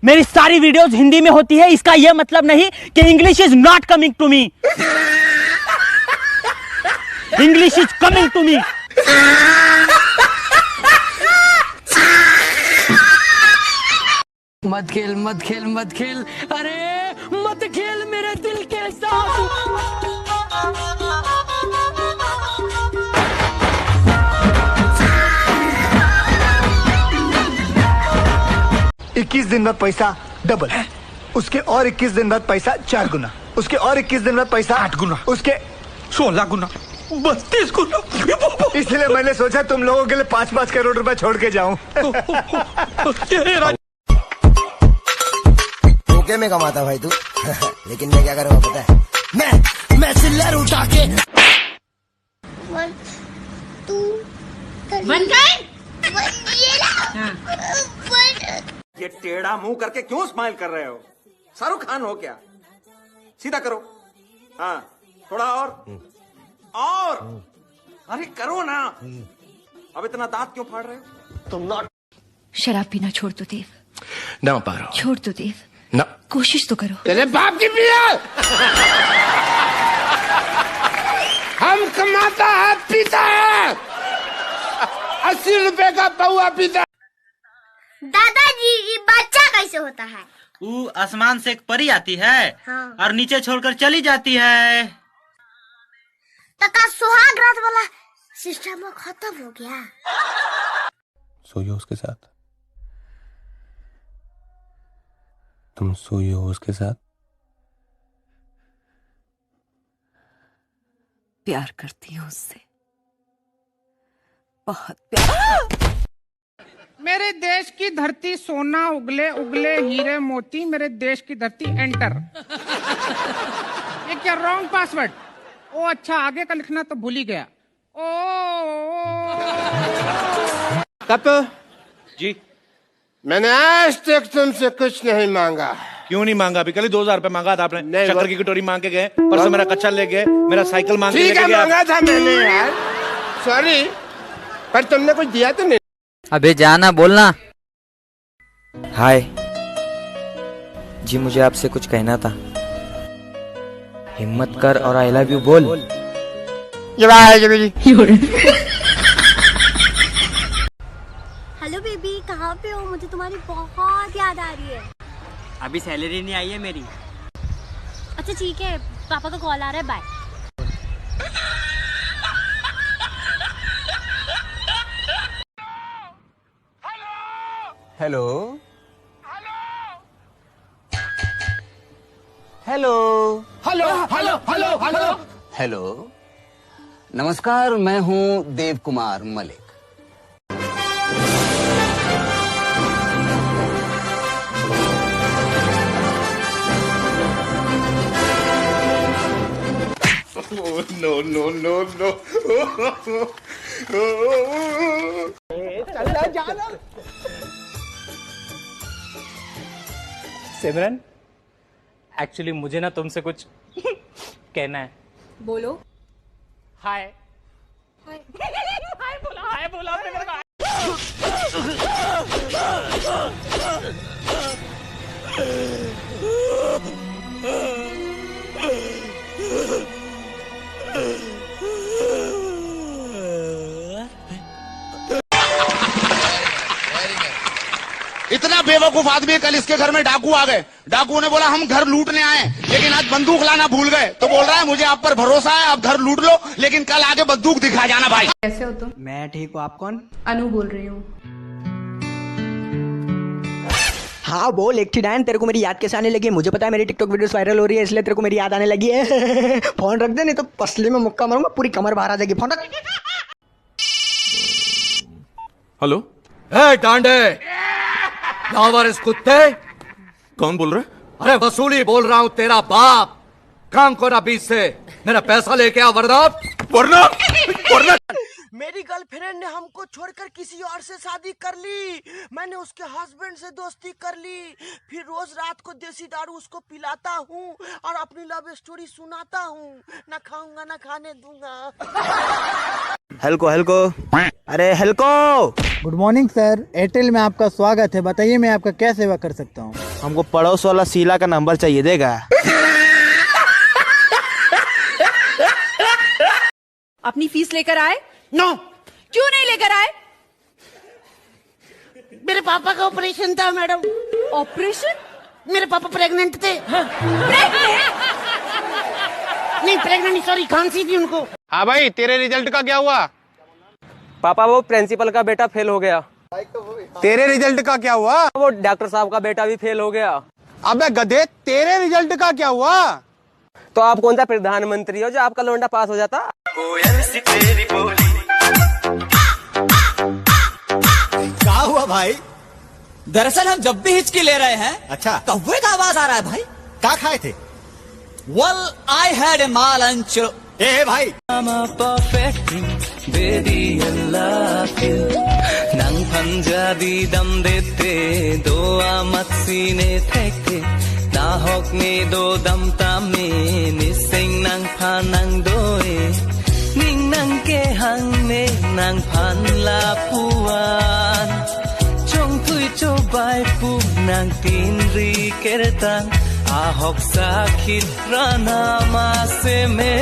मेरी सारी वीडियोस हिंदी में होती है, इसका यह मतलब नहीं कि English is not coming to me. English is coming to me. मत खेल मत खेल मत खेल, अरे मत खेल मेरे दिल के साथ। 21 दिन बाद पैसा डबल, उसके और 21 दिन बाद पैसा 4 गुना, उसके और 21 दिन बाद पैसा 8 गुना, उसके 16 गुना, 32 गुना। इसलिए मैंने सोचा तुम लोगों के लिए 5-5 करोड़ रुपए छोड़ के जाऊं। ओके में कमाता भाई तू। लेकिन मैं क्या करूँगा पता है? मैं चिल्लर उठा के 1 2 1 ये टेढ़ा मुंह करके क्यों स्माइल कर रहे हो? शाहरुख खान हो क्या? सीधा करो। हाँ, थोड़ा और अरे करो ना। अब इतना दांत क्यों फाड़ रहे हो? तुम नॉट। शराब पीना छोड़ दो देव। ना पा रहा हूँ। छोड़ दो देव, ना। कोशिश तो करो। तेरे बाप की पिया। हम कमाता है पीता है, 80 रुपए का पौआ पीता। दादाजी ये बच्चा कैसे होता है? वो आसमान से एक परी आती है, हाँ। और नीचे छोड़कर चली जाती है। तो का सुहाग रात वाला सिस्टम खत्म हो गया? सोई हो उसके साथ, तुम सोई हो उसके साथ। प्यार करती हूँ उससे, बहुत प्यार। मेरे देश की धरती सोना उगले उगले हीरे मोती, मेरे देश की धरती एंटर। ये क्या रॉन्ग पासवर्ड? ओ अच्छा, आगे का लिखना तो भूल ही गया। कप जी, मैंने आज तक तुमसे कुछ नहीं मांगा। क्यों नहीं मांगा? अभी कल ही 2000 रुपए मांगा था आपने। नहीं, शक्कर की कटोरी मांग के गए, परसों मेरा कच्चा ले गए, मेरा साइकिल मांग के ठीक है, लेके गए। मांगा था मैंने यार, सॉरी, पर तुमने कुछ दिया तो नहीं। अबे जाना, बोलना। हाय जी, मुझे आपसे कुछ कहना था। हिम्मत कर और आई लव यू बोल। हेलो बेबी, कहाँ पे हो? मुझे तुम्हारी बहुत याद आ रही है। अभी सैलरी नहीं आई है मेरी। अच्छा ठीक है, पापा का कॉल आ रहा है, bye. Hello hello hello hello hello hello hello, नमस्कार, मैं हूँ Dev Kumar Malik. No no no no. चल जाना। सिमरन, एक्चुअली मुझे ना तुमसे कुछ कहना है। बोलो। हाय हाय हाय बोला, हाय बोला मेरे को। इतना बेवकूफ आदमी है, कल इसके घर में डाकू आ गए। डाकुओं ने बोला हम घर लूटने आए, लेकिन आज बंदूक लाना भूल गए। तो बोल रहा है मुझे आप पर भरोसा है, आप घर लूट लो, लेकिन कल आगे बंदूक दिखा जाना भाई। कैसे हो तुम? मैं ठीक हूँ, आप कौन? अनु बोल रही हूँ। हाँ बोल 89, तेरे को मेरी याद कैसे आने लगी है? मुझे पता है मेरी टिकटॉक वीडियोस वायरल हो रही है, इसलिए तेरे को मेरी याद आने लगी है। फोन रख दे, नहीं तो पसली में मुक्का मारूंगा, पूरी कमर बाहर आ जाएगी। फोन रख। हेलो, डांडे, लावारिस कुत्ते। कौन बोल रहे? अरे वसूली बोल रहा हूँ, तेरा बाप। काम करा बीच से, मेरा पैसा लेके आ, वरना वरना। मेरी गर्लफ्रेंड ने हमको छोड़कर किसी और से शादी कर ली। मैंने उसके हस्बैंड से दोस्ती कर ली, फिर रोज रात को देसी दारू उसको पिलाता हूँ और अपनी लव स्टोरी सुनाता हूँ। ना खाऊंगा ना खाने दूंगा। हल्को हल्को, अरे हल्को। गुड मॉर्निंग सर, एयरटेल में आपका स्वागत है। बताइए मैं आपका क्या सेवा कर सकता हूँ? हमको पड़ोस वाला शीला का नंबर चाहिए, देगा? अपनी फीस लेकर आए? नो। क्यों नहीं लेकर आए? मेरे पापा का ऑपरेशन था मैडम। ऑपरेशन? मेरे पापा प्रेग्नेंट थे। नहीं प्रेग्नेंट, सॉरी, खांसी थी उनको। हाँ भाई, तेरे रिजल्ट का क्या हुआ? पापा वो प्रिंसिपल का बेटा फेल हो गया। तेरे रिजल्ट का क्या हुआ? वो डॉक्टर साहब का बेटा भी फेल हो गया। अबे गधे, तेरे रिजल्ट का क्या हुआ? तो आप कौन सा प्रधानमंत्री हो जो आपका लोंडा पास हो जाता? क्या हुआ भाई? दरअसल हम जब भी हिचकी ले रहे हैं, अच्छा, कौवे का आवाज आ रहा है भाई। क्या खाए थे? Well, I had a lunch. ए भाई, nang panjabi dam dete doa matsine theke na hok ne do dam tame nising nang phanang doe ning nang ke hang ne nang phan la puan chong thui cho bai pu nang tin ri kertang a hok sa khit rana ma se me